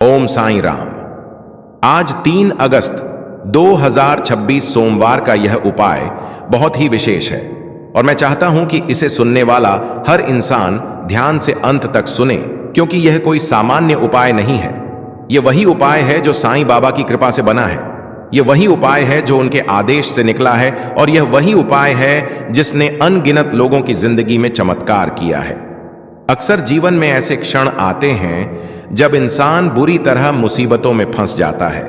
ओम साईं राम। आज 3 अगस्त 2026 सोमवार का यह उपाय बहुत ही विशेष है और मैं चाहता हूं कि इसे सुनने वाला हर इंसान ध्यान से अंत तक सुने, क्योंकि यह कोई सामान्य उपाय नहीं है। यह वही उपाय है जो साईं बाबा की कृपा से बना है। यह वही उपाय है जो उनके आदेश से निकला है और यह वही उपाय है जिसने अनगिनत लोगों की जिंदगी में चमत्कार किया है। अक्सर जीवन में ऐसे क्षण आते हैं जब इंसान बुरी तरह मुसीबतों में फंस जाता है।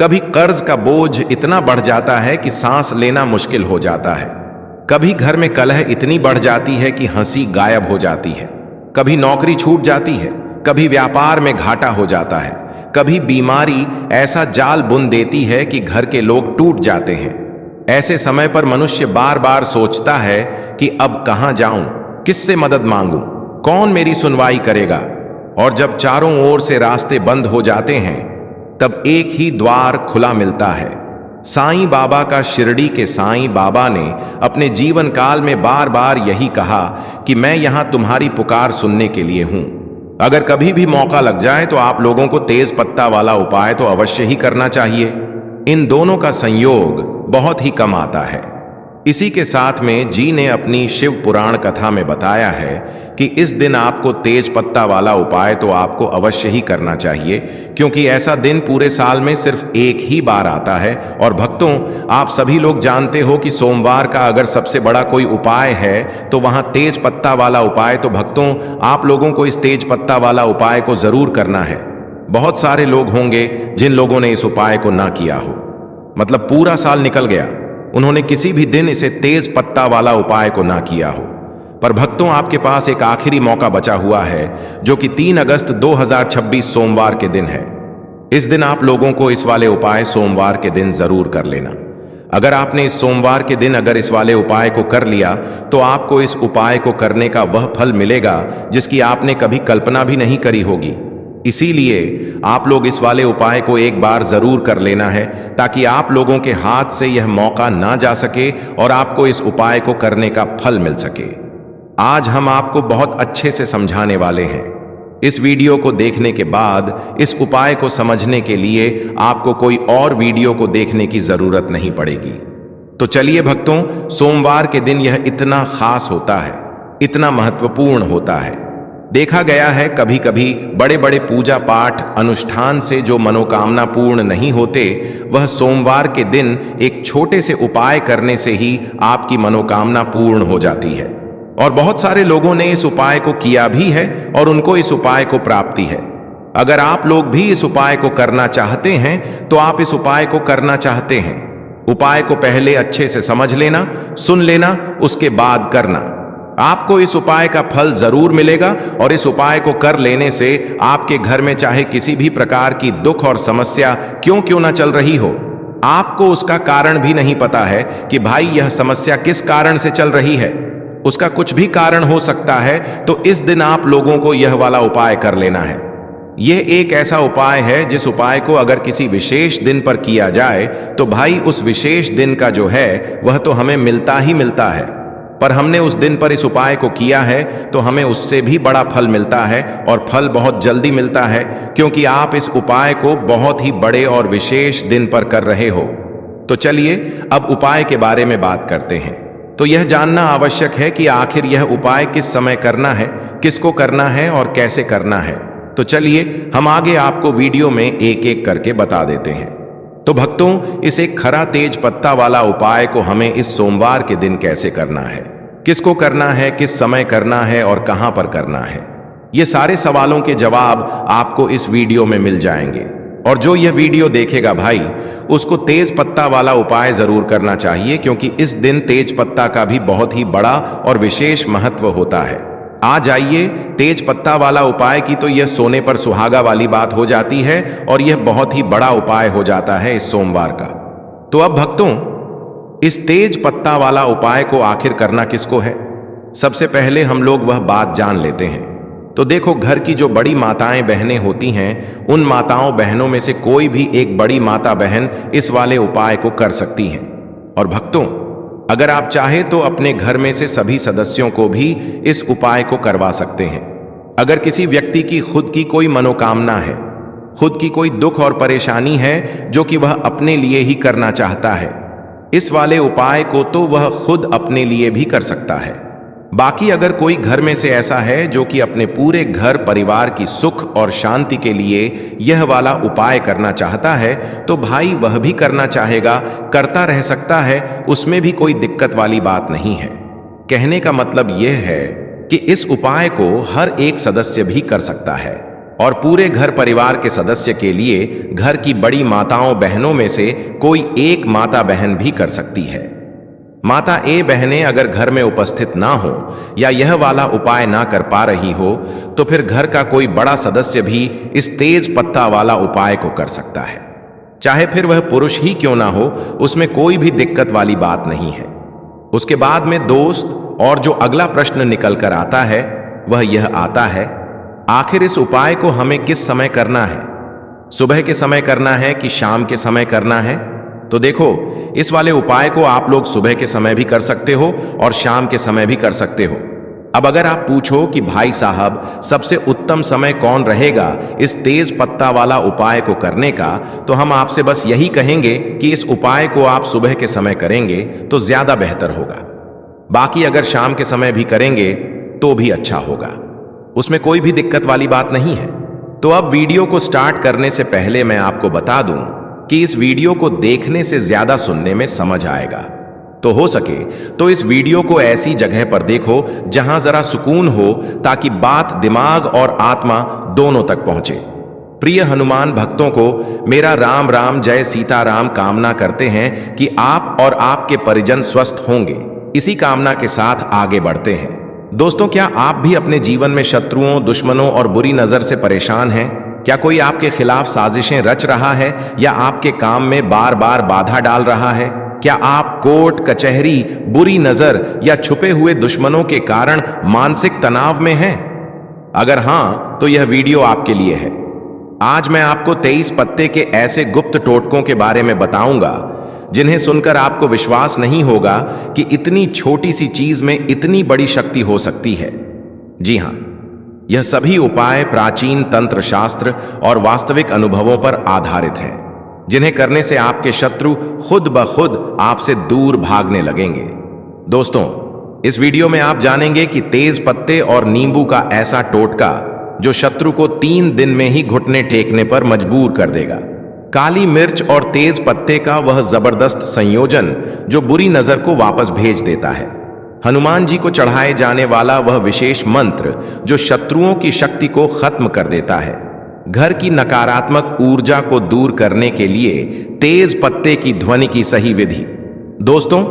कभी कर्ज का बोझ इतना बढ़ जाता है कि सांस लेना मुश्किल हो जाता है। कभी घर में कलह इतनी बढ़ जाती है कि हंसी गायब हो जाती है। कभी नौकरी छूट जाती है, कभी व्यापार में घाटा हो जाता है, कभी बीमारी ऐसा जाल बुन देती है कि घर के लोग टूट जाते हैं। ऐसे समय पर मनुष्य बार बार सोचता है कि अब कहां जाऊं, किससे मदद मांगूं, कौन मेरी सुनवाई करेगा। और जब चारों ओर से रास्ते बंद हो जाते हैं तब एक ही द्वार खुला मिलता है। साईं बाबा का। शिरडी के साईं बाबा ने अपने जीवन काल में बार बार यही कहा कि मैं यहां तुम्हारी पुकार सुनने के लिए हूं। अगर कभी भी मौका लग जाए तो आप लोगों को तेज पत्ता वाला उपाय तो अवश्य ही करना चाहिए। इन दोनों का संयोग बहुत ही कम आता है। इसी के साथ में जी ने अपनी शिव पुराण कथा में बताया है कि इस दिन आपको तेज पत्ता वाला उपाय तो आपको अवश्य ही करना चाहिए, क्योंकि ऐसा दिन पूरे साल में सिर्फ एक ही बार आता है। और भक्तों, आप सभी लोग जानते हो कि सोमवार का अगर सबसे बड़ा कोई उपाय है तो वहां तेज पत्ता वाला उपाय। तो भक्तों, आप लोगों को इस तेज पत्ता वाला उपाय को जरूर करना है। बहुत सारे लोग होंगे जिन लोगों ने इस उपाय को ना किया हो, मतलब पूरा साल निकल गया, उन्होंने किसी भी दिन इसे तेज पत्ता वाला उपाय को ना किया हो। पर भक्तों, आपके पास एक आखिरी मौका बचा हुआ है, जो कि 3 अगस्त 2026 सोमवार के दिन है। इस दिन आप लोगों को इस वाले उपाय सोमवार के दिन जरूर कर लेना। अगर आपने इस सोमवार के दिन अगर इस वाले उपाय को कर लिया तो आपको इस उपाय को करने का वह फल मिलेगा जिसकी आपने कभी कल्पना भी नहीं करी होगी। इसीलिए आप लोग इस वाले उपाय को एक बार जरूर कर लेना है, ताकि आप लोगों के हाथ से यह मौका ना जा सके और आपको इस उपाय को करने का फल मिल सके। आज हम आपको बहुत अच्छे से समझाने वाले हैं। इस वीडियो को देखने के बाद इस उपाय को समझने के लिए आपको कोई और वीडियो को देखने की जरूरत नहीं पड़ेगी। तो चलिए भक्तों, सोमवार के दिन यह इतना खास होता है, इतना महत्वपूर्ण होता है। देखा गया है कभी कभी बड़े बड़े पूजा पाठ अनुष्ठान से जो मनोकामना पूर्ण नहीं होते, वह सोमवार के दिन एक छोटे से उपाय करने से ही आपकी मनोकामना पूर्ण हो जाती है। और बहुत सारे लोगों ने इस उपाय को किया भी है और उनको इस उपाय को प्राप्ति है। अगर आप लोग भी इस उपाय को करना चाहते हैं तो आप इस उपाय को करना चाहते हैं। उपाय को पहले अच्छे से समझ लेना, सुन लेना, उसके बाद करना। आपको इस उपाय का फल जरूर मिलेगा और इस उपाय को कर लेने से आपके घर में चाहे किसी भी प्रकार की दुख और समस्या क्यों ना चल रही हो, आपको उसका कारण भी नहीं पता है कि भाई यह समस्या किस कारण से चल रही है, उसका कुछ भी कारण हो सकता है, तो इस दिन आप लोगों को यह वाला उपाय कर लेना है। यह एक ऐसा उपाय है जिस उपाय को अगर किसी विशेष दिन पर किया जाए तो भाई उस विशेष दिन का जो है वह तो हमें मिलता ही मिलता है। पर हमने उस दिन पर इस उपाय को किया है तो हमें उससे भी बड़ा फल मिलता है, और फल बहुत जल्दी मिलता है, क्योंकि आप इस उपाय को बहुत ही बड़े और विशेष दिन पर कर रहे हो। तो चलिए अब उपाय के बारे में बात करते हैं। तो यह जानना आवश्यक है कि आखिर यह उपाय किस समय करना है, किसको करना है और कैसे करना है। तो चलिए हम आगे आपको वीडियो में एक एक करके बता देते हैं। तो भक्तों, इस एक खरा तेज पत्ता वाला उपाय को हमें इस सोमवार के दिन कैसे करना है, किसको करना है, किस समय करना है और कहां पर करना है, ये सारे सवालों के जवाब आपको इस वीडियो में मिल जाएंगे। और जो यह वीडियो देखेगा भाई, उसको तेज पत्ता वाला उपाय जरूर करना चाहिए, क्योंकि इस दिन तेज पत्ता का भी बहुत ही बड़ा और विशेष महत्व होता है। आ जाइए, तेज पत्ता वाला उपाय की तो यह सोने पर सुहागा वाली बात हो जाती है और यह बहुत ही बड़ा उपाय हो जाता है इस सोमवार का। तो अब भक्तों, इस तेज पत्ता वाला उपाय को आखिर करना किसको है, सबसे पहले हम लोग वह बात जान लेते हैं। तो देखो, घर की जो बड़ी माताएं बहनें होती हैं, उन माताओं बहनों में से कोई भी एक बड़ी माता बहन इस वाले उपाय को कर सकती हैं। और भक्तों, अगर आप चाहे तो अपने घर में से सभी सदस्यों को भी इस उपाय को करवा सकते हैं। अगर किसी व्यक्ति की खुद की कोई मनोकामना है, खुद की कोई दुख और परेशानी है जो कि वह अपने लिए ही करना चाहता है, इस वाले उपाय को तो वह खुद अपने लिए भी कर सकता है। बाकी अगर कोई घर में से ऐसा है जो कि अपने पूरे घर परिवार की सुख और शांति के लिए यह वाला उपाय करना चाहता है, तो भाई वह भी करना चाहेगा, करता रह सकता है, उसमें भी कोई दिक्कत वाली बात नहीं है। कहने का मतलब यह है कि इस उपाय को हर एक सदस्य भी कर सकता है और पूरे घर परिवार के सदस्य के लिए घर की बड़ी माताओं बहनों में से कोई एक माता बहन भी कर सकती है। माता ए बहनें अगर घर में उपस्थित ना हो या यह वाला उपाय ना कर पा रही हो, तो फिर घर का कोई बड़ा सदस्य भी इस तेज पत्ता वाला उपाय को कर सकता है। चाहे फिर वह पुरुष ही क्यों ना हो, उसमें कोई भी दिक्कत वाली बात नहीं है। उसके बाद में दोस्त और जो अगला प्रश्न निकल कर आता है वह यह आता है, आखिर इस उपाय को हमें किस समय करना है? सुबह के समय करना है कि शाम के समय करना है? तो देखो, इस वाले उपाय को आप लोग सुबह के समय भी कर सकते हो और शाम के समय भी कर सकते हो। अब अगर आप पूछो कि भाई साहब सबसे उत्तम समय कौन रहेगा इस तेज पत्ता वाला उपाय को करने का, तो हम आपसे बस यही कहेंगे कि इस उपाय को आप सुबह के समय करेंगे तो ज्यादा बेहतर होगा। बाकी अगर शाम के समय भी करेंगे तो भी अच्छा होगा, उसमें कोई भी दिक्कत वाली बात नहीं है। तो अब वीडियो को स्टार्ट करने से पहले मैं आपको बता दूं कि इस वीडियो को देखने से ज्यादा सुनने में समझ आएगा, तो हो सके तो इस वीडियो को ऐसी जगह पर देखो जहां जरा सुकून हो, ताकि बात दिमाग और आत्मा दोनों तक पहुंचे। प्रिय हनुमान भक्तों को मेरा राम राम जय सीताराम कामना करते हैं कि आप और आपके परिजन स्वस्थ होंगे। इसी कामना के साथ आगे बढ़ते हैं। दोस्तों, क्या आप भी अपने जीवन में शत्रुओं, दुश्मनों और बुरी नजर से परेशान हैं? क्या कोई आपके खिलाफ साजिशें रच रहा है या आपके काम में बार बार बाधा डाल रहा है? क्या आप कोर्ट कचहरी, बुरी नजर या छुपे हुए दुश्मनों के कारण मानसिक तनाव में हैं? अगर हां, तो यह वीडियो आपके लिए है। आज मैं आपको 23 पत्ते के ऐसे गुप्त टोटकों के बारे में बताऊंगा जिन्हें सुनकर आपको विश्वास नहीं होगा कि इतनी छोटी सी चीज में इतनी बड़ी शक्ति हो सकती है। जी हां, यह सभी उपाय प्राचीन तंत्र शास्त्र और वास्तविक अनुभवों पर आधारित हैं, जिन्हें करने से आपके शत्रु खुद ब खुद आपसे दूर भागने लगेंगे। दोस्तों, इस वीडियो में आप जानेंगे कि तेज पत्ते और नींबू का ऐसा टोटका जो शत्रु को 3 दिन में ही घुटने टेकने पर मजबूर कर देगा। काली मिर्च और तेज पत्ते का वह जबरदस्त संयोजन जो बुरी नजर को वापस भेज देता है। हनुमान जी को चढ़ाए जाने वाला वह विशेष मंत्र जो शत्रुओं की शक्ति को खत्म कर देता है। घर की नकारात्मक ऊर्जा को दूर करने के लिए तेज पत्ते की ध्वनि की सही विधि। दोस्तों,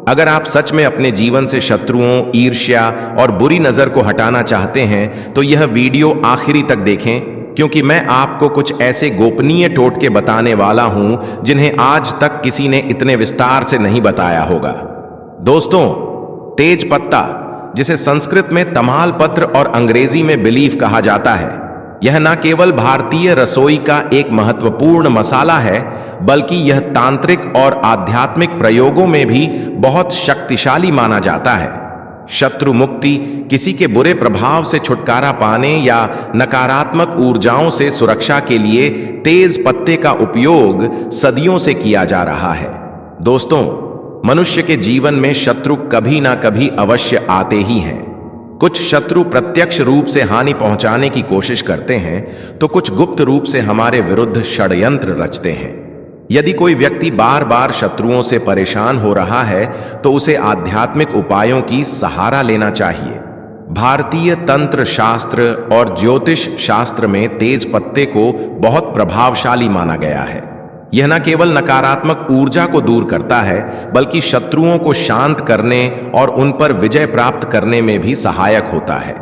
अगर आप सच में अपने जीवन से शत्रुओं, ईर्ष्या और बुरी नजर को हटाना चाहते हैं, तो यह वीडियो आखिरी तक देखें, क्योंकि मैं आपको कुछ ऐसे गोपनीय टोटके बताने वाला हूं जिन्हें आज तक किसी ने इतने विस्तार से नहीं बताया होगा। दोस्तों, तेज पत्ता, जिसे संस्कृत में तमाल पत्र और अंग्रेजी में बिलीफ कहा जाता है, यह न केवल भारतीय रसोई का एक महत्वपूर्ण मसाला है, बल्कि यह तांत्रिक और आध्यात्मिक प्रयोगों में भी बहुत शक्तिशाली माना जाता है। शत्रु मुक्ति, किसी के बुरे प्रभाव से छुटकारा पाने या नकारात्मक ऊर्जाओं से सुरक्षा के लिए तेज पत्ते का उपयोग सदियों से किया जा रहा है। दोस्तों, मनुष्य के जीवन में शत्रु कभी ना कभी अवश्य आते ही हैं। कुछ शत्रु प्रत्यक्ष रूप से हानि पहुंचाने की कोशिश करते हैं, तो कुछ गुप्त रूप से हमारे विरुद्ध षड्यंत्र रचते हैं। यदि कोई व्यक्ति बार बार शत्रुओं से परेशान हो रहा है, तो उसे आध्यात्मिक उपायों की सहारा लेना चाहिए। भारतीय तंत्र शास्त्र और ज्योतिष शास्त्र में तेज पत्ते को बहुत प्रभावशाली माना गया है। यह न केवल नकारात्मक ऊर्जा को दूर करता है, बल्कि शत्रुओं को शांत करने और उन पर विजय प्राप्त करने में भी सहायक होता है।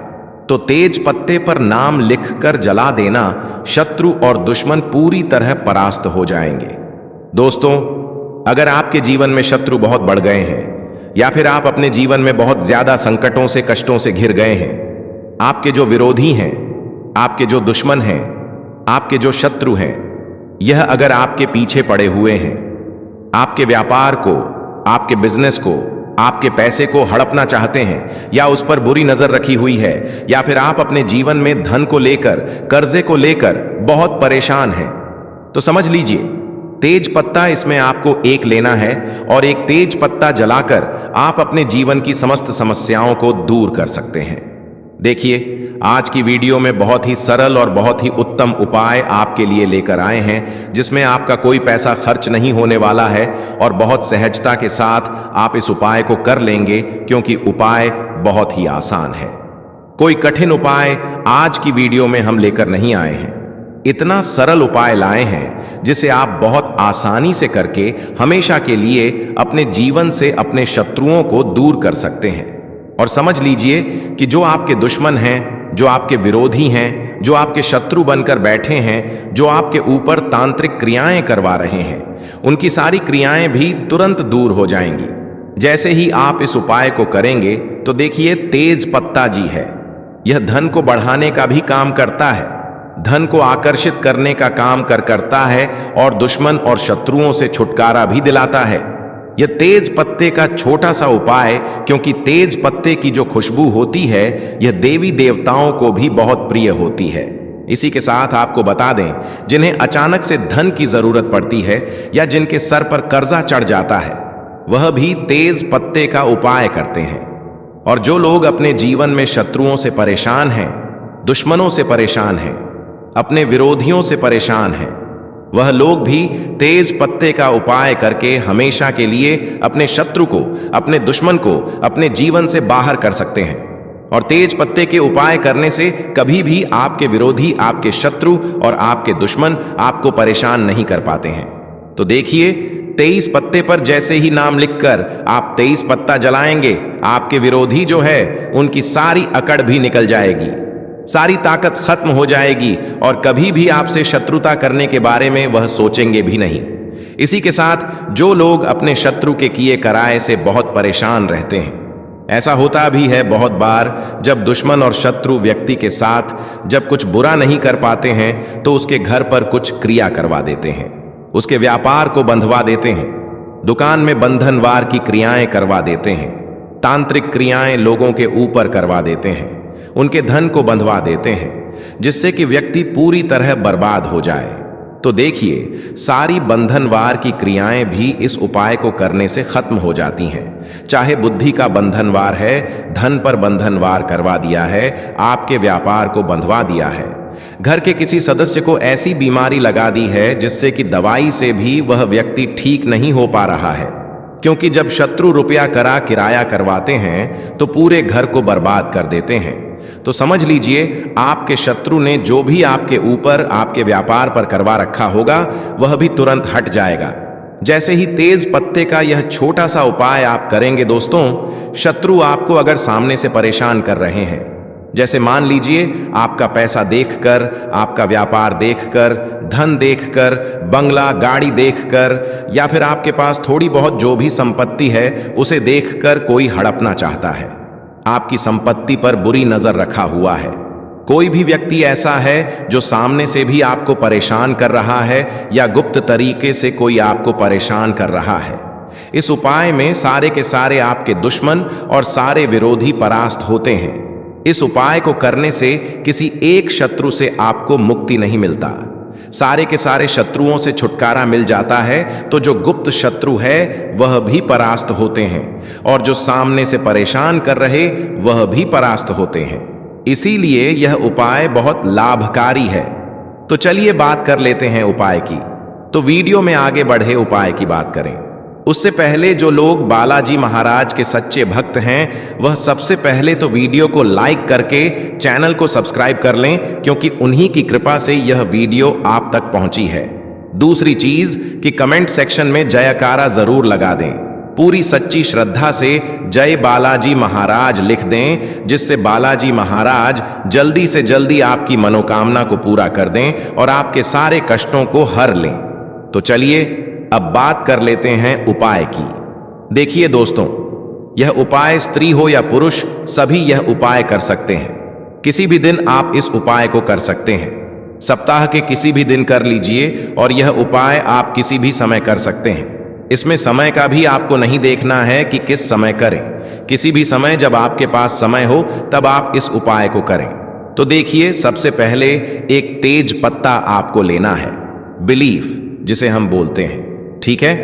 तो तेज पत्ते पर नाम लिखकर जला देना, शत्रु और दुश्मन पूरी तरह परास्त हो जाएंगे। दोस्तों, अगर आपके जीवन में शत्रु बहुत बढ़ गए हैं या फिर आप अपने जीवन में बहुत ज्यादा संकटों से, कष्टों से घिर गए हैं, आपके जो विरोधी हैं, आपके जो दुश्मन हैं, आपके जो शत्रु हैं, यह अगर आपके पीछे पड़े हुए हैं, आपके व्यापार को, आपके बिजनेस को, आपके पैसे को हड़पना चाहते हैं या उस पर बुरी नजर रखी हुई है, या फिर आप अपने जीवन में धन को लेकर, कर्जे को लेकर बहुत परेशान हैं। तो समझ लीजिए, तेज पत्ता इसमें आपको एक लेना है और एक तेज पत्ता जलाकर आप अपने जीवन की समस्त समस्याओं को दूर कर सकते हैं। देखिए, आज की वीडियो में बहुत ही सरल और बहुत ही उत्तम उपाय आपके लिए लेकर आए हैं, जिसमें आपका कोई पैसा खर्च नहीं होने वाला है और बहुत सहजता के साथ आप इस उपाय को कर लेंगे, क्योंकि उपाय बहुत ही आसान है। कोई कठिन उपाय आज की वीडियो में हम लेकर नहीं आए हैं। इतना सरल उपाय लाए हैं जिसे आप बहुत आसानी से करके हमेशा के लिए अपने जीवन से अपने शत्रुओं को दूर कर सकते हैं। और समझ लीजिए कि जो आपके दुश्मन हैं, जो आपके विरोधी हैं, जो आपके शत्रु बनकर बैठे हैं, जो आपके ऊपर तांत्रिक क्रियाएं करवा रहे हैं, उनकी सारी क्रियाएं भी तुरंत दूर हो जाएंगी। जैसे ही आप इस उपाय को करेंगे तो देखिए, तेज पत्ता जी है, यह धन को बढ़ाने का भी काम करता है, धन को आकर्षित करने का काम करता है और दुश्मन और शत्रुओं से छुटकारा भी दिलाता है। यह तेज पत्ते का छोटा सा उपाय, क्योंकि तेज पत्ते की जो खुशबू होती है यह देवी देवताओं को भी बहुत प्रिय होती है। इसी के साथ आपको बता दें, जिन्हें अचानक से धन की जरूरत पड़ती है या जिनके सर पर कर्जा चढ़ जाता है, वह भी तेज पत्ते का उपाय करते हैं। और जो लोग अपने जीवन में शत्रुओं से परेशान हैं, दुश्मनों से परेशान हैं, अपने विरोधियों से परेशान हैं, वह लोग भी तेज पत्ते का उपाय करके हमेशा के लिए अपने शत्रु को, अपने दुश्मन को अपने जीवन से बाहर कर सकते हैं। और तेज पत्ते के उपाय करने से कभी भी आपके विरोधी, आपके शत्रु और आपके दुश्मन आपको परेशान नहीं कर पाते हैं। तो देखिए, 23 पत्ते पर जैसे ही नाम लिखकर आप 23 पत्ता जलाएंगे, आपके विरोधी जो है उनकी सारी अकड़ भी निकल जाएगी, सारी ताकत खत्म हो जाएगी और कभी भी आपसे शत्रुता करने के बारे में वह सोचेंगे भी नहीं। इसी के साथ जो लोग अपने शत्रु के किए कराए से बहुत परेशान रहते हैं, ऐसा होता भी है बहुत बार, जब दुश्मन और शत्रु व्यक्ति के साथ जब कुछ बुरा नहीं कर पाते हैं तो उसके घर पर कुछ क्रिया करवा देते हैं, उसके व्यापार को बंधवा देते हैं, दुकान में बंधनवार की क्रियाएं करवा देते हैं, तांत्रिक क्रियाएं लोगों के ऊपर करवा देते हैं, उनके धन को बंधवा देते हैं, जिससे कि व्यक्ति पूरी तरह बर्बाद हो जाए। तो देखिए, सारी बंधनवार की क्रियाएं भी इस उपाय को करने से खत्म हो जाती हैं। चाहे बुद्धि का बंधनवार है, धन पर बंधनवार करवा दिया है, आपके व्यापार को बंधवा दिया है, घर के किसी सदस्य को ऐसी बीमारी लगा दी है जिससे कि दवाई से भी वह व्यक्ति ठीक नहीं हो पा रहा है, क्योंकि जब शत्रु रुपया करा किराया करवाते हैं तो पूरे घर को बर्बाद कर देते हैं। तो समझ लीजिए, आपके शत्रु ने जो भी आपके ऊपर, आपके व्यापार पर करवा रखा होगा, वह भी तुरंत हट जाएगा। जैसे ही तेज पत्ते का यह छोटा सा उपाय आप करेंगे दोस्तों, शत्रु आपको अगर सामने से परेशान कर रहे हैं, जैसे मान लीजिए आपका पैसा देखकर, आपका व्यापार देखकर, धन देखकर, बंगला गाड़ी देखकर, या फिर आपके पास थोड़ी बहुत जो भी संपत्ति है उसे देखकर कोई हड़पना चाहता है, आपकी संपत्ति पर बुरी नजर रखा हुआ है, कोई भी व्यक्ति ऐसा है जो सामने से भी आपको परेशान कर रहा है या गुप्त तरीके से कोई आपको परेशान कर रहा है, इस उपाय में सारे के सारे आपके दुश्मन और सारे विरोधी परास्त होते हैं। इस उपाय को करने से किसी एक शत्रु से आपको मुक्ति नहीं मिलता, सारे के सारे शत्रुओं से छुटकारा मिल जाता है। तो जो गुप्त शत्रु है वह भी परास्त होते हैं और जो सामने से परेशान कर रहे वह भी परास्त होते हैं। इसीलिए यह उपाय बहुत लाभकारी है। तो चलिए बात कर लेते हैं उपाय की। तो वीडियो में आगे बढ़े उपाय की बात करें उससे पहले जो लोग बालाजी महाराज के सच्चे भक्त हैं वह सबसे पहले तो वीडियो को लाइक करके चैनल को सब्सक्राइब कर लें, क्योंकि उन्हीं की कृपा से यह वीडियो आप तक पहुंची है। दूसरी चीज कि कमेंट सेक्शन में जयकारा जरूर लगा दें, पूरी सच्ची श्रद्धा से जय बालाजी महाराज लिख दें, जिससे बालाजी महाराज जल्दी से जल्दी आपकी मनोकामना को पूरा कर दें और आपके सारे कष्टों को हर लें। तो चलिए अब बात कर लेते हैं उपाय की। देखिए दोस्तों, यह उपाय स्त्री हो या पुरुष सभी यह उपाय कर सकते हैं। किसी भी दिन आप इस उपाय को कर सकते हैं। सप्ताह के किसी भी दिन कर लीजिए और यह उपाय आप किसी भी समय कर सकते हैं। इसमें समय का भी आपको नहीं देखना है कि किस समय करें। किसी भी समय जब आपके पास समय हो तब आप इस उपाय को करें। तो देखिए, सबसे पहले एक तेज पत्ता आपको लेना है, बिलीफ जिसे हम बोलते हैं। ठीक है,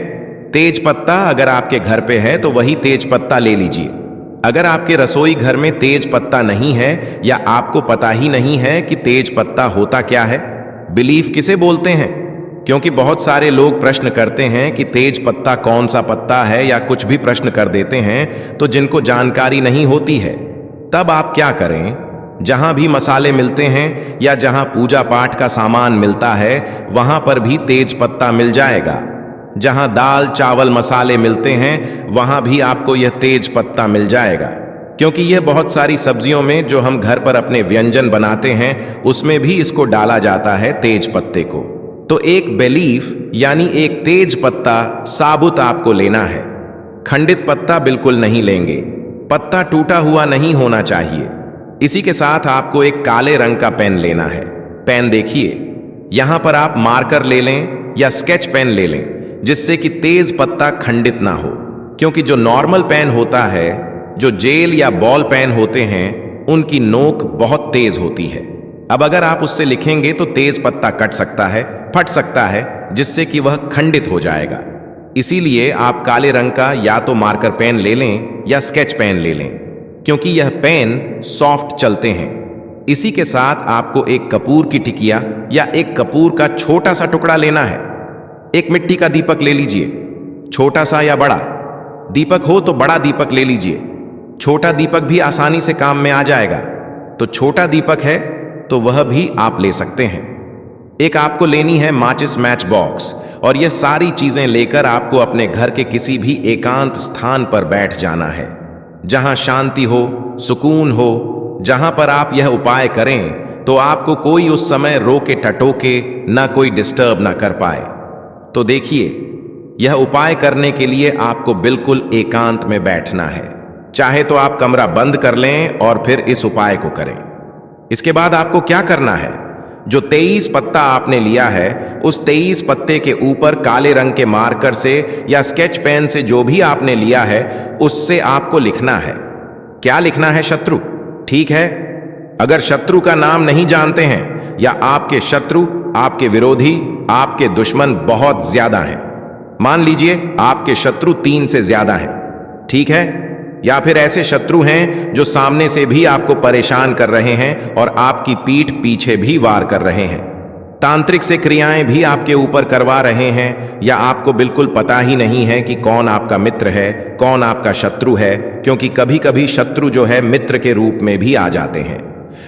तेज पत्ता अगर आपके घर पे है तो वही तेज पत्ता ले लीजिए। अगर आपके रसोई घर में तेज पत्ता नहीं है या आपको पता ही नहीं है कि तेज पत्ता होता क्या है, बिलीफ किसे बोलते हैं, क्योंकि बहुत सारे लोग प्रश्न करते हैं कि तेज पत्ता कौन सा पत्ता है या कुछ भी प्रश्न कर देते हैं, तो जिनको जानकारी नहीं होती है, तब आप क्या करें, जहां भी मसाले मिलते हैं या जहां पूजा पाठ का सामान मिलता है वहां पर भी तेज पत्ता मिल जाएगा। जहां दाल चावल मसाले मिलते हैं वहां भी आपको यह तेज पत्ता मिल जाएगा, क्योंकि यह बहुत सारी सब्जियों में जो हम घर पर अपने व्यंजन बनाते हैं उसमें भी इसको डाला जाता है, तेज पत्ते को। तो एक बिलीफ यानी एक तेज पत्ता साबुत आपको लेना है, खंडित पत्ता बिल्कुल नहीं लेंगे। पत्ता टूटा हुआ नहीं होना चाहिए। इसी के साथ आपको एक काले रंग का पेन लेना है। पेन देखिए, यहां पर आप मार्कर ले लें या स्केच पेन ले लें, जिससे कि तेज पत्ता खंडित ना हो, क्योंकि जो नॉर्मल पेन होता है, जो जेल या बॉल पेन होते हैं, उनकी नोक बहुत तेज होती है। अब अगर आप उससे लिखेंगे तो तेज पत्ता कट सकता है, फट सकता है, जिससे कि वह खंडित हो जाएगा। इसीलिए आप काले रंग का या तो मार्कर पेन ले लें या स्केच पेन ले लें, क्योंकि यह पेन सॉफ्ट चलते हैं। इसी के साथ आपको एक कपूर की टिकिया या एक कपूर का छोटा सा टुकड़ा लेना है। एक मिट्टी का दीपक ले लीजिए, छोटा सा या बड़ा। दीपक हो तो बड़ा दीपक ले लीजिए, छोटा दीपक भी आसानी से काम में आ जाएगा। तो छोटा दीपक है तो वह भी आप ले सकते हैं। एक आपको लेनी है माचिस मैच बॉक्स, और यह सारी चीजें लेकर आपको अपने घर के किसी भी एकांत स्थान पर बैठ जाना है, जहां शांति हो, सुकून हो। जहां पर आप यह उपाय करें तो आपको कोई उस समय रोके टटोके ना कोई डिस्टर्ब ना कर पाए। तो देखिए, यह उपाय करने के लिए आपको बिल्कुल एकांत में बैठना है। चाहे तो आप कमरा बंद कर लें और फिर इस उपाय को करें। इसके बाद आपको क्या करना है, जो 23 पत्ता आपने लिया है, उस 23 पत्ते के ऊपर काले रंग के मार्कर से या स्केच पेन से जो भी आपने लिया है उससे आपको लिखना है। क्या लिखना है? शत्रु। ठीक है, अगर शत्रु का नाम नहीं जानते हैं या आपके शत्रु, आपके विरोधी, आपके दुश्मन बहुत ज्यादा हैं, मान लीजिए आपके शत्रु 3 से ज्यादा हैं, ठीक है, या फिर ऐसे शत्रु हैं जो सामने से भी आपको परेशान कर रहे हैं और आपकी पीठ पीछे भी वार कर रहे हैं, तांत्रिक से क्रियाएं भी आपके ऊपर करवा रहे हैं, या आपको बिल्कुल पता ही नहीं है कि कौन आपका मित्र है, कौन आपका शत्रु है, क्योंकि कभी कभी शत्रु जो है मित्र के रूप में भी आ जाते हैं।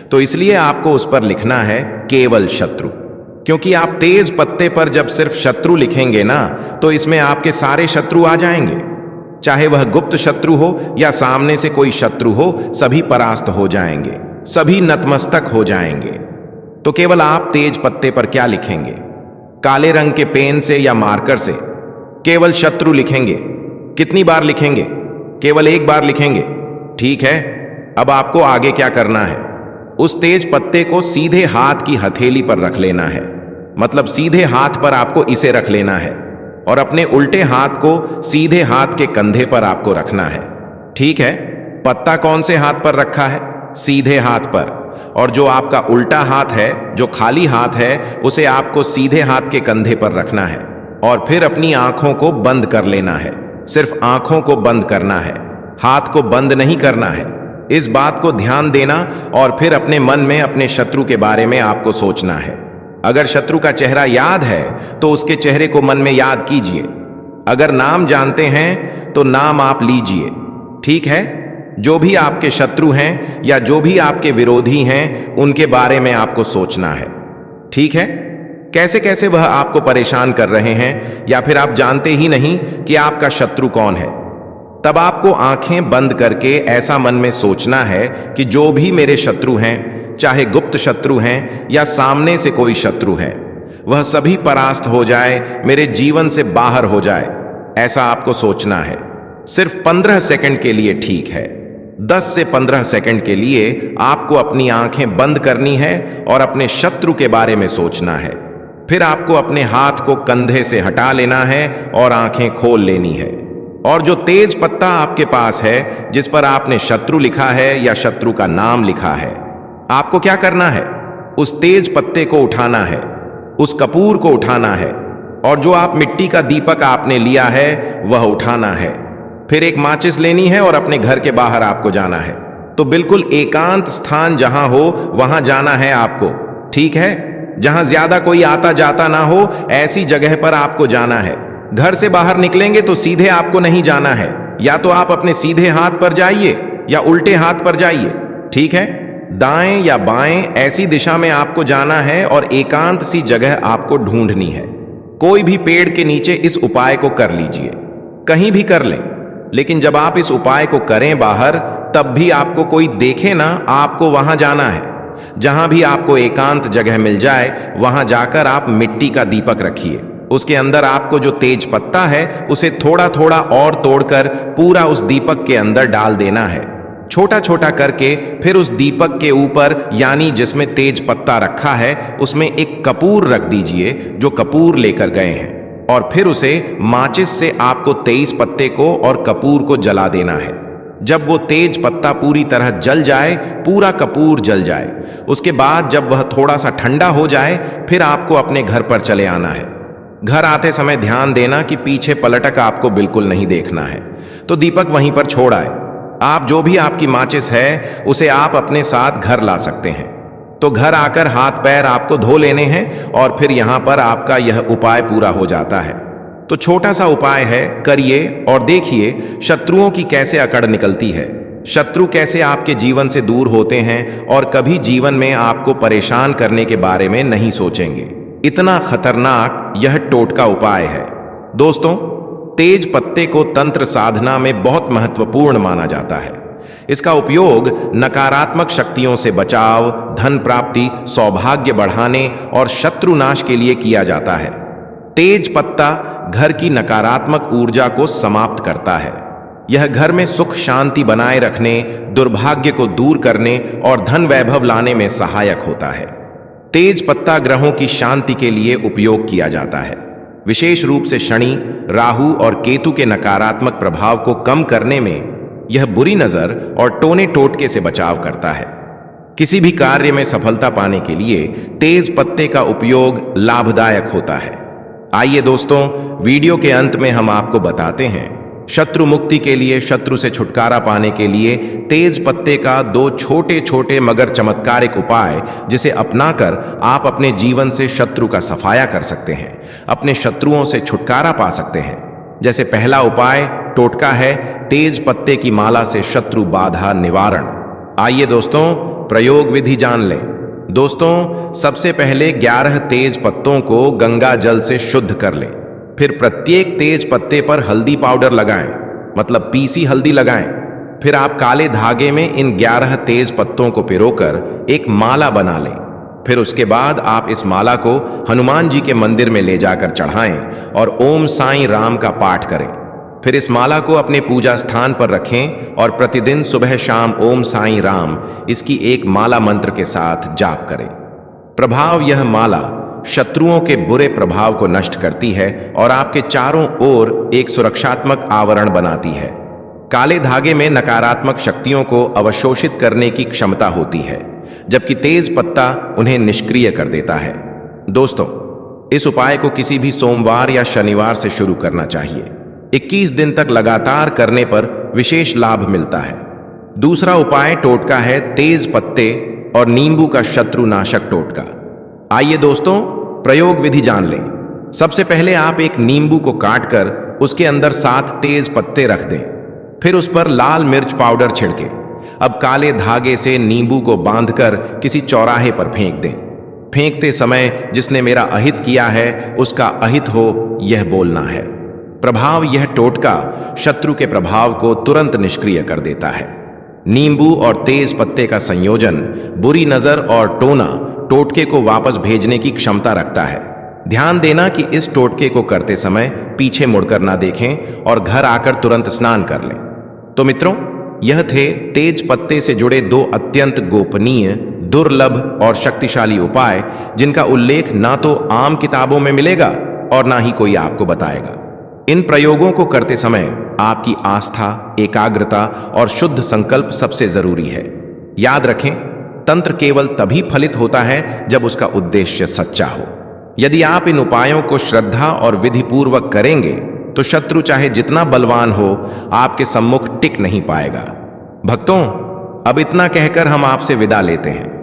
तो इसलिए आपको उस पर लिखना है केवल शत्रु, क्योंकि आप तेज पत्ते पर जब सिर्फ शत्रु लिखेंगे ना, तो इसमें आपके सारे शत्रु आ जाएंगे, चाहे वह गुप्त शत्रु हो या सामने से कोई शत्रु हो, सभी परास्त हो जाएंगे, सभी नतमस्तक हो जाएंगे। तो केवल आप तेज पत्ते पर क्या लिखेंगे? काले रंग के पेन से या मार्कर से केवल शत्रु लिखेंगे। कितनी बार लिखेंगे? केवल एक बार लिखेंगे, ठीक है। अब आपको आगे क्या करना है, उस तेज पत्ते को सीधे हाथ की हथेली पर रख लेना है, मतलब सीधे हाथ पर आपको इसे रख लेना है, और अपने उल्टे हाथ को सीधे हाथ के कंधे पर आपको रखना है, ठीक है। पत्ता कौन से हाथ पर रखा है? सीधे हाथ पर। और जो आपका उल्टा हाथ है, जो खाली हाथ है, उसे आपको सीधे हाथ के कंधे पर रखना है, और फिर अपनी आंखों को बंद कर लेना है। सिर्फ आंखों को बंद करना है, हाथ को बंद नहीं करना है। इस बात को ध्यान देना, और फिर अपने मन में अपने शत्रु के बारे में आपको सोचना है। अगर शत्रु का चेहरा याद है तो उसके चेहरे को मन में याद कीजिए। अगर नाम जानते हैं तो नाम आप लीजिए, ठीक है। जो भी आपके शत्रु हैं या जो भी आपके विरोधी हैं, उनके बारे में आपको सोचना है, ठीक है। कैसे कैसे वह आपको परेशान कर रहे हैं, या फिर आप जानते ही नहीं कि आपका शत्रु कौन है, तब आपको आंखें बंद करके ऐसा मन में सोचना है कि जो भी मेरे शत्रु हैं, चाहे गुप्त शत्रु हैं या सामने से कोई शत्रु है, वह सभी परास्त हो जाए, मेरे जीवन से बाहर हो जाए। ऐसा आपको सोचना है। सिर्फ 15 सेकंड के लिए, ठीक है, 10 से 15 सेकंड के लिए आपको अपनी आंखें बंद करनी है और अपने शत्रु के बारे में सोचना है। फिर आपको अपने हाथ को कंधे से हटा लेना है और आंखें खोल लेनी है। और जो तेज पत्ता आपके पास है, जिस पर आपने शत्रु लिखा है या शत्रु का नाम लिखा है, आपको क्या करना है? उस तेज पत्ते को उठाना है, उस कपूर को उठाना है, और जो आप मिट्टी का दीपक आपने लिया है वह उठाना है। फिर एक माचिस लेनी है और अपने घर के बाहर आपको जाना है। तो बिल्कुल एकांत स्थान जहां हो वहां जाना है आपको, ठीक है? जहां ज्यादा कोई आता जाता ना हो, ऐसी जगह पर आपको जाना है। घर से बाहर निकलेंगे तो सीधे आपको नहीं जाना है, या तो आप अपने सीधे हाथ पर जाइए या उल्टे हाथ पर जाइए, ठीक है? दाएं या बाएं ऐसी दिशा में आपको जाना है और एकांत सी जगह आपको ढूंढनी है। कोई भी पेड़ के नीचे इस उपाय को कर लीजिए, कहीं भी कर लें, लेकिन जब आप इस उपाय को करें बाहर, तब भी आपको कोई देखे ना, आपको वहां जाना है। जहां भी आपको एकांत जगह मिल जाए वहां जाकर आप मिट्टी का दीपक रखिए। उसके अंदर आपको जो तेज पत्ता है उसे थोड़ा थोड़ा और तोड़कर पूरा उस दीपक के अंदर डाल देना है, छोटा छोटा करके। फिर उस दीपक के ऊपर, यानी जिसमें तेज पत्ता रखा है, उसमें एक कपूर रख दीजिए जो कपूर लेकर गए हैं, और फिर उसे माचिस से आपको 23 पत्ते को और कपूर को जला देना है। जब वो तेज पत्ता पूरी तरह जल जाए, पूरा कपूर जल जाए, उसके बाद जब वह थोड़ा सा ठंडा हो जाए, फिर आपको अपने घर पर चले आना है। घर आते समय ध्यान देना कि पीछे पलटक आपको बिल्कुल नहीं देखना है, तो दीपक वहीं पर छोड़ आए। आप जो भी आपकी माचिस है उसे आप अपने साथ घर ला सकते हैं। तो घर आकर हाथ पैर आपको धो लेने हैं और फिर यहां पर आपका यह उपाय पूरा हो जाता है। तो छोटा सा उपाय है, करिए और देखिए शत्रुओं की कैसे अकड़ निकलती है, शत्रु कैसे आपके जीवन से दूर होते हैं और कभी जीवन में आपको परेशान करने के बारे में नहीं सोचेंगे। इतना खतरनाक यह टोटका उपाय है। दोस्तों, तेज पत्ते को तंत्र साधना में बहुत महत्वपूर्ण माना जाता है। इसका उपयोग नकारात्मक शक्तियों से बचाव, धन प्राप्ति, सौभाग्य बढ़ाने और शत्रुनाश के लिए किया जाता है। तेज पत्ता घर की नकारात्मक ऊर्जा को समाप्त करता है। यह घर में सुख शांति बनाए रखने, दुर्भाग्य को दूर करने और धन वैभव लाने में सहायक होता है। तेज पत्ता ग्रहों की शांति के लिए उपयोग किया जाता है, विशेष रूप से शनि, राहु और केतु के नकारात्मक प्रभाव को कम करने में यह बुरी नजर और टोने टोटके से बचाव करता है। किसी भी कार्य में सफलता पाने के लिए तेज पत्ते का उपयोग लाभदायक होता है। आइए दोस्तों, वीडियो के अंत में हम आपको बताते हैं शत्रु मुक्ति के लिए, शत्रु से छुटकारा पाने के लिए तेज पत्ते का 2 छोटे छोटे मगर चमत्कारिक उपाय, जिसे अपनाकर आप अपने जीवन से शत्रु का सफाया कर सकते हैं, अपने शत्रुओं से छुटकारा पा सकते हैं। जैसे पहला उपाय टोटका है तेज पत्ते की माला से शत्रु बाधा निवारण। आइए दोस्तों, प्रयोग विधि जान लें। दोस्तों, सबसे पहले 11 तेज पत्तों को गंगा जल से शुद्ध कर लें। फिर प्रत्येक तेज पत्ते पर हल्दी पाउडर लगाएं, मतलब पीसी हल्दी लगाएं। फिर आप काले धागे में इन 11 तेज पत्तों को पिरोकर एक माला बना लें। फिर उसके बाद आप इस माला को हनुमान जी के मंदिर में ले जाकर चढ़ाएं और ओम साईं राम का पाठ करें। फिर इस माला को अपने पूजा स्थान पर रखें और प्रतिदिन सुबह शाम ओम साईं राम इसकी एक माला मंत्र के साथ जाप करें। प्रभाव: यह माला शत्रुओं के बुरे प्रभाव को नष्ट करती है और आपके चारों ओर एक सुरक्षात्मक आवरण बनाती है। काले धागे में नकारात्मक शक्तियों को अवशोषित करने की क्षमता होती है, जबकि तेज पत्ता उन्हें निष्क्रिय कर देता है। दोस्तों, इस उपाय को किसी भी सोमवार या शनिवार से शुरू करना चाहिए। 21 दिन तक लगातार करने पर विशेष लाभ मिलता है। दूसरा उपाय टोटका है तेज पत्ते और नींबू का शत्रुनाशक टोटका। आइए दोस्तों, प्रयोग विधि जान लें। सबसे पहले आप एक नींबू को काटकर उसके अंदर 7 तेज पत्ते रख दें। फिर उस पर लाल मिर्च पाउडर छिड़कें। अब काले धागे से नींबू को बांधकर किसी चौराहे पर फेंक दें। फेंकते समय जिसने मेरा अहित किया है उसका अहित हो, यह बोलना है। प्रभाव: यह टोटका शत्रु के प्रभाव को तुरंत निष्क्रिय कर देता है। नींबू और तेज पत्ते का संयोजन बुरी नजर और टोना टोटके को वापस भेजने की क्षमता रखता है। ध्यान देना कि इस टोटके को करते समय पीछे मुड़कर ना देखें और घर आकर तुरंत स्नान कर लें। तो मित्रों, यह थे तेज पत्ते से जुड़े 2 अत्यंत गोपनीय, दुर्लभ और शक्तिशाली उपाय, जिनका उल्लेख ना तो आम किताबों में मिलेगा और ना ही कोई आपको बताएगा। इन प्रयोगों को करते समय आपकी आस्था, एकाग्रता और शुद्ध संकल्प सबसे जरूरी है। याद रखें, तंत्र केवल तभी फलित होता है जब उसका उद्देश्य सच्चा हो। यदि आप इन उपायों को श्रद्धा और विधिपूर्वक करेंगे तो शत्रु चाहे जितना बलवान हो, आपके सम्मुख टिक नहीं पाएगा। भक्तों, अब इतना कहकर हम आपसे विदा लेते हैं।